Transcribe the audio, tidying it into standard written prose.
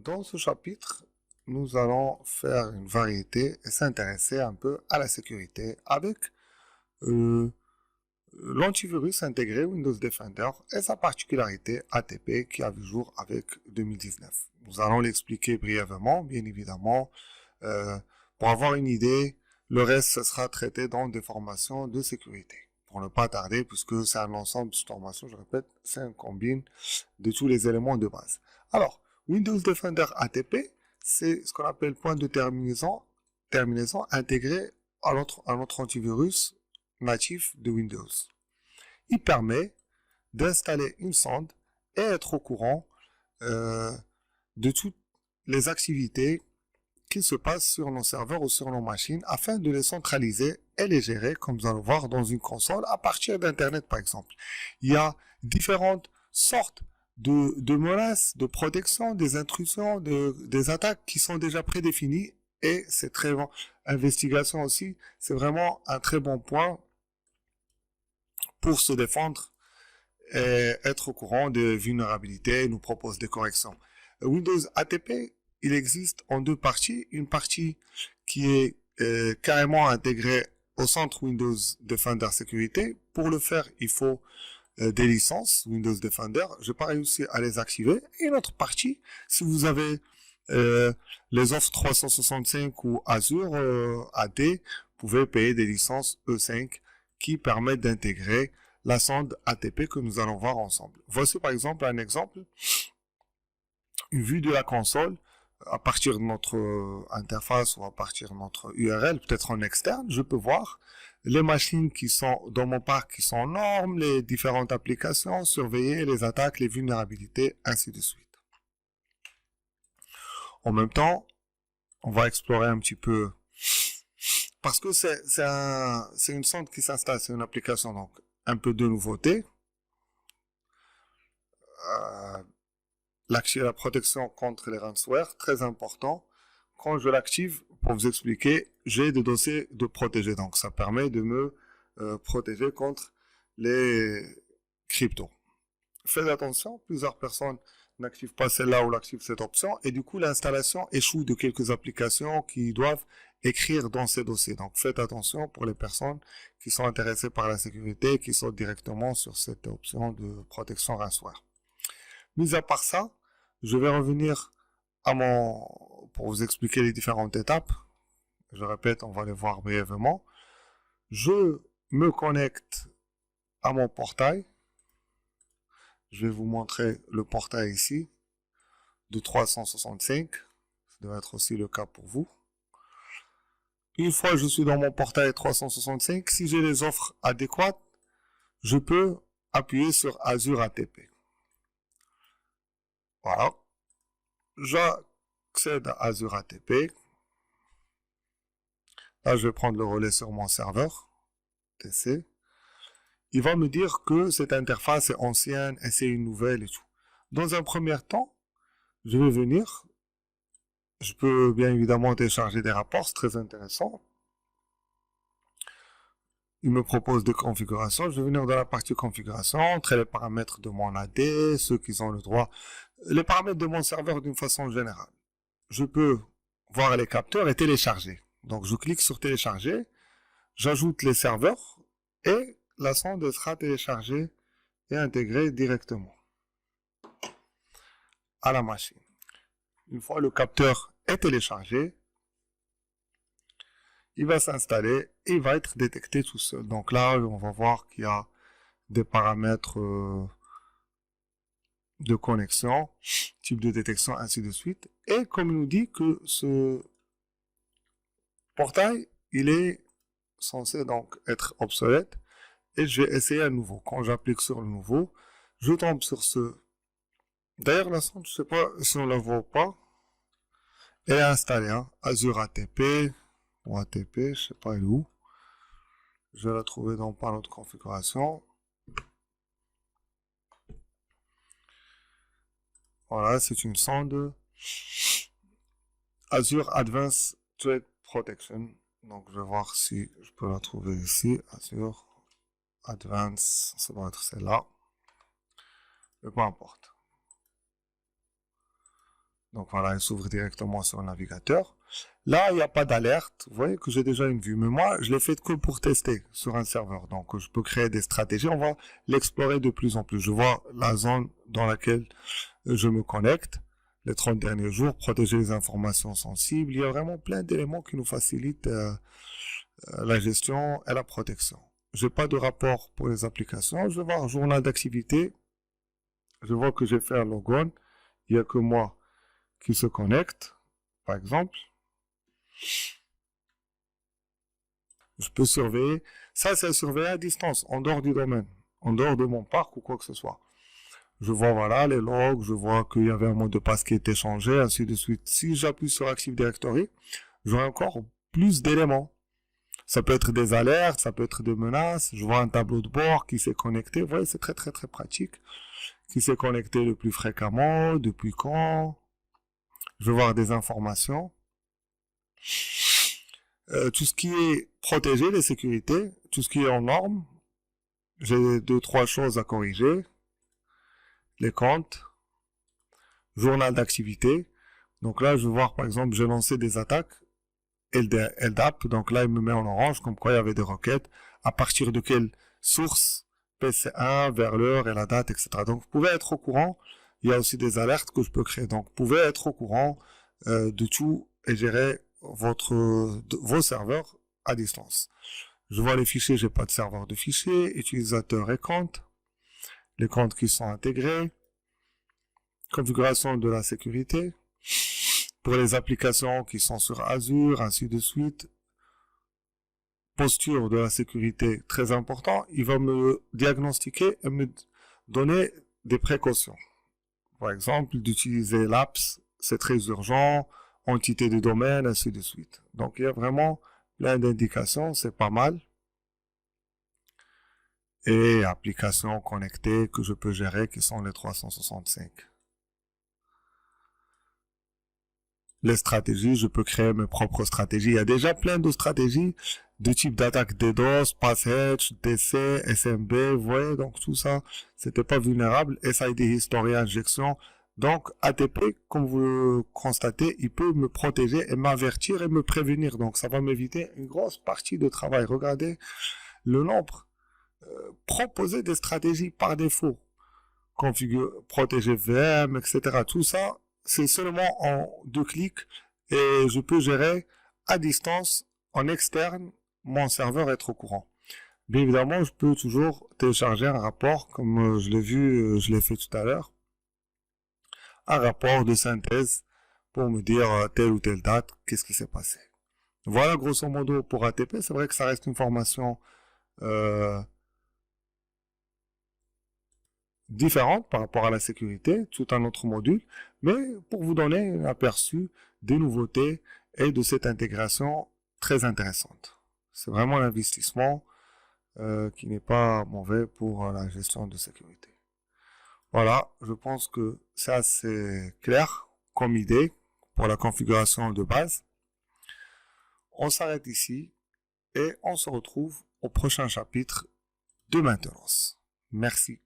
Dans ce chapitre, nous allons faire une variété et s'intéresser un peu à la sécurité avec euh, l'antivirus intégré Windows Defender et sa particularité ATP qui a vu jour avec 2019. Nous allons l'expliquer brièvement, bien évidemment, euh, pour avoir une idée. Le reste, ce sera traité dans des formations de sécurité. Pour ne pas tarder, puisque c'est un ensemble de formations, je répète, c'est un combine de tous les éléments de base. Alors, Windows Defender ATP, c'est ce qu'on appelle point de terminaison intégré à notre antivirus natif de Windows. Il permet d'installer une sonde et être au courant de toutes les activités qui se passent sur nos serveurs ou sur nos machines afin de les centraliser et les gérer, comme nous allons voir, dans une console à partir d'Internet, par exemple. Il y a différentes sortes de menaces, de protection, des intrusions, des attaques qui sont déjà prédéfinies et c'est très bon. Investigation aussi, c'est vraiment un très bon point pour se défendre et être au courant des vulnérabilités, nous propose des corrections. Windows ATP, il existe en deux parties. Une partie qui est carrément intégrée au centre Windows Defender Sécurité. Pour le faire, il faut des licences Windows Defender. Je n'ai pas réussi à les activer. Et une autre partie, si vous avez les offres 365 ou Azure AD, vous pouvez payer des licences E5 qui permettent d'intégrer la sonde ATP que nous allons voir ensemble. Voici par exemple un exemple, une vue de la console à partir de notre interface ou à partir de notre URL, peut-être en externe, je peux voir les machines qui sont dans mon parc qui sont en normes, les différentes applications, surveiller les attaques, les vulnérabilités, ainsi de suite. En même temps, on va explorer un petit peu, parce que c'est une sonde qui s'installe, c'est une application, donc un peu de nouveauté. La protection contre les ransomware, très important. Quand je l'active, pour vous expliquer, j'ai des dossiers de protéger. Donc, ça permet de me protéger contre les cryptos. Faites attention, plusieurs personnes n'activent pas celle-là ou l'activent cette option et du coup, l'installation échoue de quelques applications qui doivent écrire dans ces dossiers. Donc, faites attention pour les personnes qui sont intéressées par la sécurité et qui sont directement sur cette option de protection ransomware. Mis à part ça, je vais revenir pour vous expliquer les différentes étapes. Je répète, on va les voir brièvement. Je me connecte à mon portail. Je vais vous montrer le portail ici de 365. Ça doit être aussi le cas pour vous. Une fois que je suis dans mon portail 365, si j'ai les offres adéquates, je peux appuyer sur Azure ATP. Voilà. J'accède à Azure ATP. Là, je vais prendre le relais sur mon serveur TC. Il va me dire que cette interface est ancienne et c'est une nouvelle et tout. Dans un premier temps, je vais venir. Je peux bien évidemment télécharger des rapports, c'est très intéressant. Il me propose des configurations. Je vais venir dans la partie configuration, entrer les paramètres de mon AD, ceux qui ont le droit, les paramètres de mon serveur d'une façon générale. Je peux voir les capteurs et télécharger. Donc je clique sur télécharger, j'ajoute les serveurs et la sonde sera téléchargée et intégrée directement à la machine. Une fois le capteur est téléchargé, il va s'installer et il va être détecté tout seul. Donc là, on va voir qu'il y a des paramètres de connexion, type de détection, ainsi de suite. Et comme il nous dit que ce portail, il est censé donc être obsolète, et je vais essayer à nouveau. Quand j'applique sur le nouveau, je tombe sur ce. D'ailleurs, la sonde, je ne sais pas si on la voit ou pas. Elle est installée, hein. Azure ATP, ou ATP, je sais pas elle est où. Je vais la trouver dans par notre configuration. Voilà, c'est une sonde Azure Advanced Threat Protection. Donc, je vais voir si je peux la trouver ici. Azure Advanced, ça doit être celle-là. Mais peu importe. Donc voilà, elle s'ouvre directement sur le navigateur. Là, il n'y a pas d'alerte. Vous voyez que j'ai déjà une vue. Mais moi, je l'ai fait que pour tester sur un serveur. Donc, je peux créer des stratégies. On va l'explorer de plus en plus. Je vois la zone dans laquelle je me connecte. Les 30 derniers jours, protéger les informations sensibles. Il y a vraiment plein d'éléments qui nous facilitent la gestion et la protection. Je n'ai pas de rapport pour les applications. Je vais voir journal d'activité. Je vois que j'ai fait un logon. Il n'y a que moi qui se connecte, par exemple. Je peux surveiller. Ça, c'est surveiller à distance, en dehors du domaine, en dehors de mon parc ou quoi que ce soit. Je vois, voilà, les logs, je vois qu'il y avait un mot de passe qui était changé, ainsi de suite. Si j'appuie sur Active Directory, j'aurai encore plus d'éléments. Ça peut être des alertes, ça peut être des menaces. Je vois un tableau de bord qui s'est connecté. Vous voyez, c'est très, très, très pratique. Qui s'est connecté le plus fréquemment, depuis quand. Je vais voir des informations. Tout ce qui est protégé, les sécurités, tout ce qui est en norme. J'ai 2-3 choses à corriger. Les comptes. Journal d'activité. Donc là, je vais voir, par exemple, j'ai lancé des attaques. LDAP, donc là, il me met en orange, comme quoi il y avait des requêtes. À partir de quelle source PC1, vers l'heure et la date, etc. Donc, vous pouvez être au courant. Il y a aussi des alertes que je peux créer. Donc, vous pouvez être au courant de tout et gérer vos serveurs à distance. Je vois les fichiers, j'ai pas de serveur de fichiers, utilisateurs et comptes, les comptes qui sont intégrés, configuration de la sécurité, pour les applications qui sont sur Azure, ainsi de suite, posture de la sécurité, très important, il va me diagnostiquer et me donner des précautions. Par exemple, d'utiliser l'apps, c'est très urgent, entité de domaine, ainsi de suite. Donc, il y a vraiment plein d'indications, c'est pas mal. Et applications connectées que je peux gérer, qui sont les 365. Les stratégies, je peux créer mes propres stratégies. Il y a déjà plein de stratégies de type d'attaque DDoS, passage, DC, SMB, vous voyez, donc tout ça, c'était pas vulnérable. SID History Injection. Donc, ATP, comme vous le constatez, il peut me protéger et m'avertir et me prévenir. Donc, ça va m'éviter une grosse partie de travail. Regardez le nombre. Proposer des stratégies par défaut. Configurer, protéger VM, etc. Tout ça, c'est seulement en 2 clics et je peux gérer à distance, en externe, mon serveur être au courant. Bien évidemment, je peux toujours télécharger un rapport, comme je l'ai vu, je l'ai fait tout à l'heure, un rapport de synthèse pour me dire telle ou telle date, qu'est-ce qui s'est passé. Voilà grosso modo pour ATP. C'est vrai que ça reste une formation différente par rapport à la sécurité, tout un autre module, mais pour vous donner un aperçu des nouveautés et de cette intégration très intéressante. C'est vraiment un investissement qui n'est pas mauvais pour la gestion de sécurité. Voilà, je pense que c'est assez clair comme idée pour la configuration de base. On s'arrête ici et on se retrouve au prochain chapitre de maintenance. Merci.